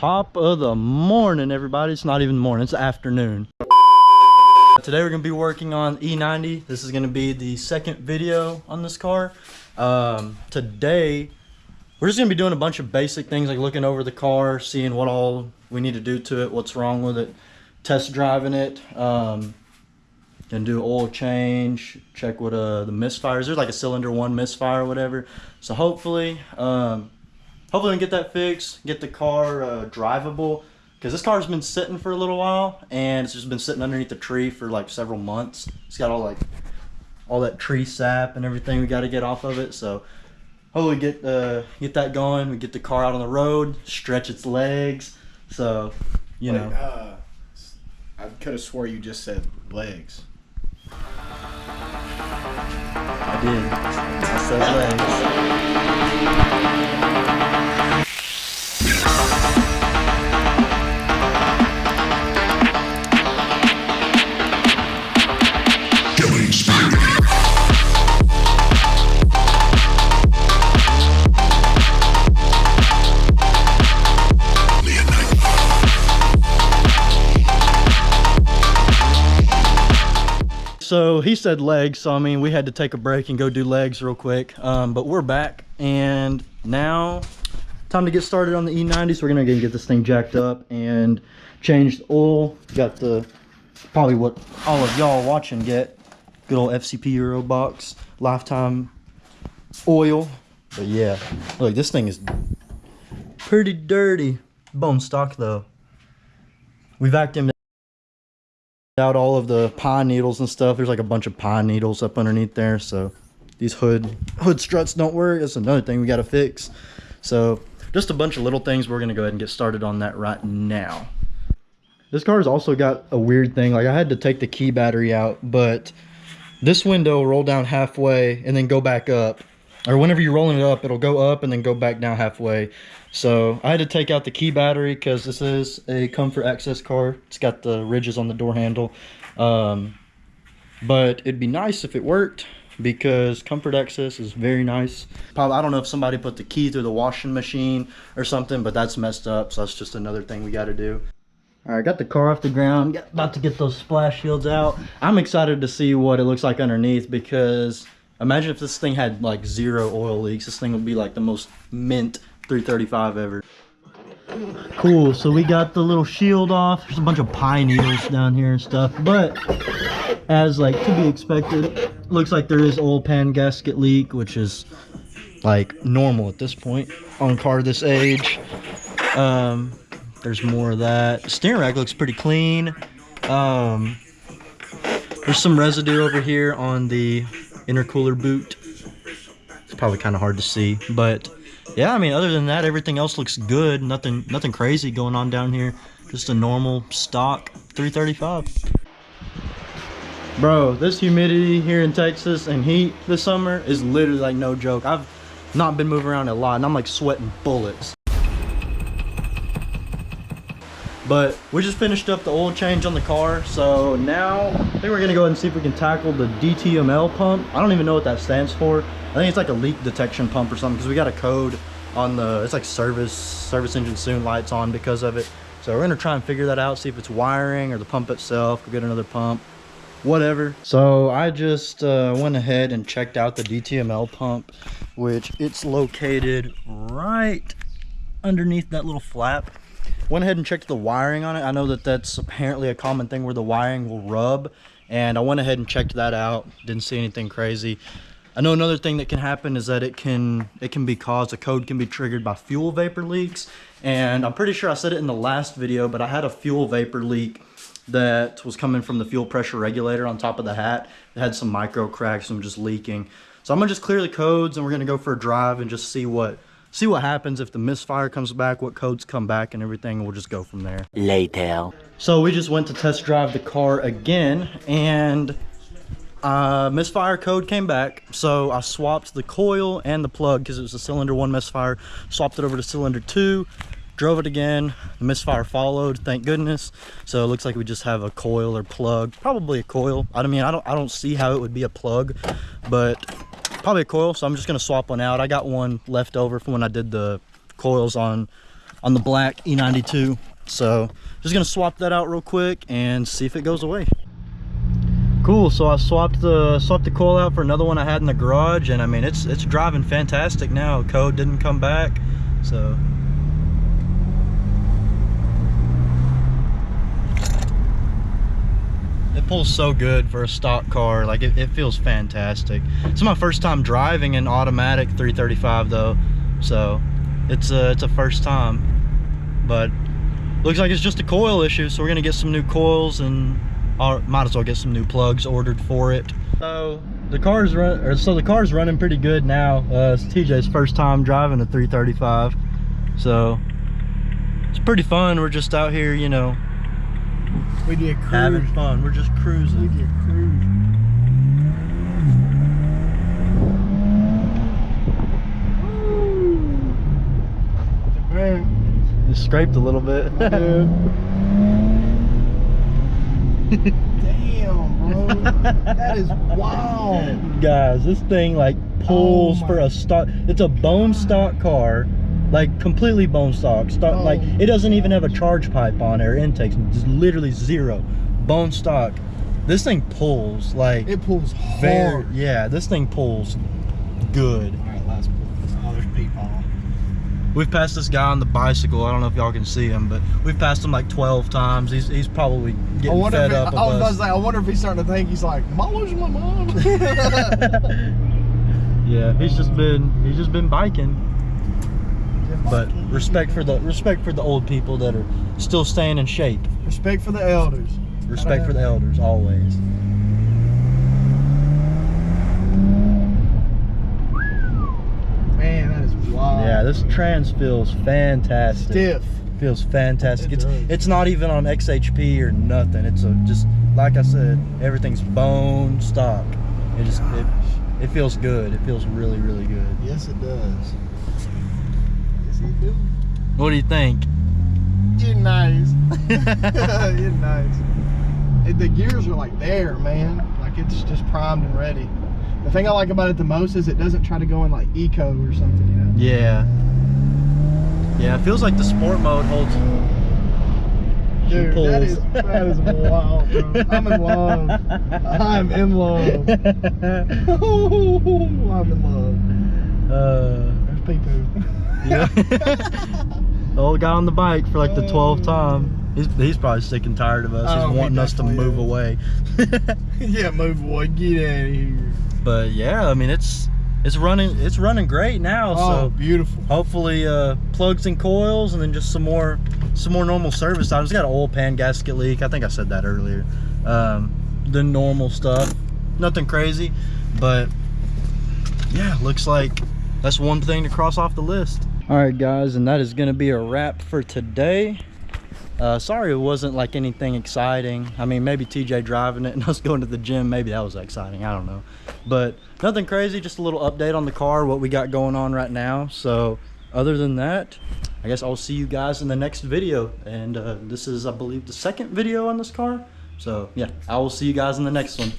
Top of the morning, everybody. It's not even morning, it's afternoon. Today we're gonna be working on E90. This is gonna be the second video on this car. Today we're just gonna be doing a bunch of basic things, like looking over the car, seeing what all we need to do to it, what's wrong with it, test driving it, gonna do oil change, check what the misfires. There's like a cylinder one misfire or whatever. So hopefully we can get that fixed, get the car drivable, because this car's been sitting for a little while and it's just been sitting underneath the tree for like several months. It's got all that tree sap and everything we got to get off of it. So hopefully get that going. We get the car out on the road, stretch its legs. So you know. I could have swore you just said legs. I did. I said legs. So he said legs, so I mean we had to take a break and go do legs real quick, but we're back and now time to get started on the E90. So we're gonna get this thing jacked up and change the oil. Got the probably what all of y'all watching get, good old FCP Euro box lifetime oil. But yeah, look, this thing is pretty dirty. Bone stock though. We vacuumed out all of the pine needles and stuff. There's like a bunch of pine needles up underneath there, so these hood struts don't work. That's another thing we got to fix. So just a bunch of little things. We're gonna go ahead and get started on that right now. This car's also got a weird thing, like I had to take the key battery out, but this window will roll down halfway and then go back up, or whenever you're rolling it up, it'll go up and then go back down halfway. So I had to take out the key battery because this is a comfort access car. It's got the ridges on the door handle, but it'd be nice if it worked because comfort access is very nice. Probably, I don't know if somebody put the key through the washing machine or something, but that's messed up, so that's just another thing we got to do. All right, got the car off the ground, about to get those splash shields out. I'm excited to see what it looks like underneath, because imagine if this thing had like 0 oil leaks. This thing would be like the most mint 335 ever. Cool, so we got the little shield off. There's a bunch of pine needles down here and stuff, but as like to be expected, looks like there is oil pan gasket leak, which is like normal at this point on a car this age. There's more of that. The steering rack looks pretty clean. There's some residue over here on the intercooler boot. It's probably kind of hard to see, but yeah, I mean, other than that, everything else looks good. Nothing crazy going on down here. Just a normal stock 335. Bro, this humidity here in Texas and heat this summer is literally like no joke. I've not been moving around a lot and I'm like sweating bullets. But we just finished up the oil change on the car, so now I think we're gonna go ahead and see if we can tackle the DTML pump. I don't even know what that stands for. I think it's like a leak detection pump or something, because we got a code on the, it's like service engine soon lights on because of it. So we're gonna try and figure that out, see if it's wiring or the pump itself. Go get another pump, whatever. So I just went ahead and checked out the DTML pump, which it's located right underneath that little flap. Went ahead and checked the wiring on it. I know that that's apparently a common thing where the wiring will rub, and I went ahead and checked that out. Didn't see anything crazy. I know another thing that can happen is that it can be caused, a code can be triggered by fuel vapor leaks, and I'm pretty sure I said it in the last video, but I had a fuel vapor leak that was coming from the fuel pressure regulator on top of the hat. It had some micro cracks and just leaking. So I'm gonna just clear the codes and we're gonna go for a drive and just see what happens if the misfire comes back, what codes come back and everything, and we'll just go from there. Later. So we just went to test drive the car again, and misfire code came back. So I swapped the coil and the plug because it was a cylinder 1 misfire, swapped it over to cylinder 2, drove it again. The misfire followed, thank goodness. So it looks like we just have a coil or plug, probably a coil. I mean, I don't see how it would be a plug, but probably a coil. So I'm just gonna swap one out. I got one left over from when I did the coils on on the black E92. So just gonna swap that out real quick and see if it goes away. Cool, so I swapped the coil out for another one I had in the garage, and I mean it's driving fantastic now. Code didn't come back, so it pulls so good for a stock car. Like it feels fantastic. It's my first time driving an automatic 335 though, so it's a first time, but looks like it's just a coil issue. So we're gonna get some new coils, and might as well get some new plugs ordered for it. So the car's running pretty good now. It's TJ's first time driving a 335, so it's pretty fun. We're just out here, you know, We did cruise. having fun. We're just cruising. We did cruise. Man, Just scraped a little bit. damn, bro. That is wild. Guys, this thing like pulls Oh for my a stock. It's a bone stock car, like completely bone stock. Oh. Like it doesn't even have a charge pipe on it or intakes. Just literally zero. Bone stock. This thing pulls like It pulls very. hard. Yeah, this thing pulls good. All right, last pull. Oh, there's people. We've passed this guy on the bicycle. I don't know if y'all can see him, but we've passed him like 12 times. He's probably getting fed up of I was about to us. say, I wonder if he's starting to think he's like, am I losing my mind? Yeah, he's just been biking. But respect for the old people that are still staying in shape. Respect for the elders. Respect for the elders always. Man, that is wild. Yeah, this trans feels fantastic. Stiff. Feels fantastic. It does. It's not even on XHP or nothing. It's just like I said, everything's bone stock. It feels good. It feels really, really good. Yes, it does. Yes, it do. What do you think? You're nice. You're nice. The gears are like there, man. Like it's just primed and ready. The thing I like about it the most is it doesn't try to go in like eco or something, you know? Yeah. Yeah, it feels like the sport mode holds. Dude, pulls. that is wild, bro. I'm in love. I'm in love. I'm in love. There's pee-poo. Yeah. The old guy on the bike for like the 12th time. He's probably sick and tired of us. Oh, He's he wanting us to definitely move is. away. Yeah, move away. Get out of here. But yeah, I mean it's running great now. Oh, So beautiful. hopefully plugs and coils, and then just some more normal service items. Got an oil pan gasket leak. I think I said that earlier. The normal stuff, nothing crazy, but yeah, looks like that's one thing to cross off the list. All right, guys, and that is going to be a wrap for today. Sorry it wasn't like anything exciting. I mean, maybe TJ driving it and us going to the gym, maybe that was exciting, I don't know, but nothing crazy. Just a little update on the car, what we got going on right now. So other than that, I guess I'll see you guys in the next video, and this is, I believe, the second video on this car. So yeah, I will see you guys in the next one.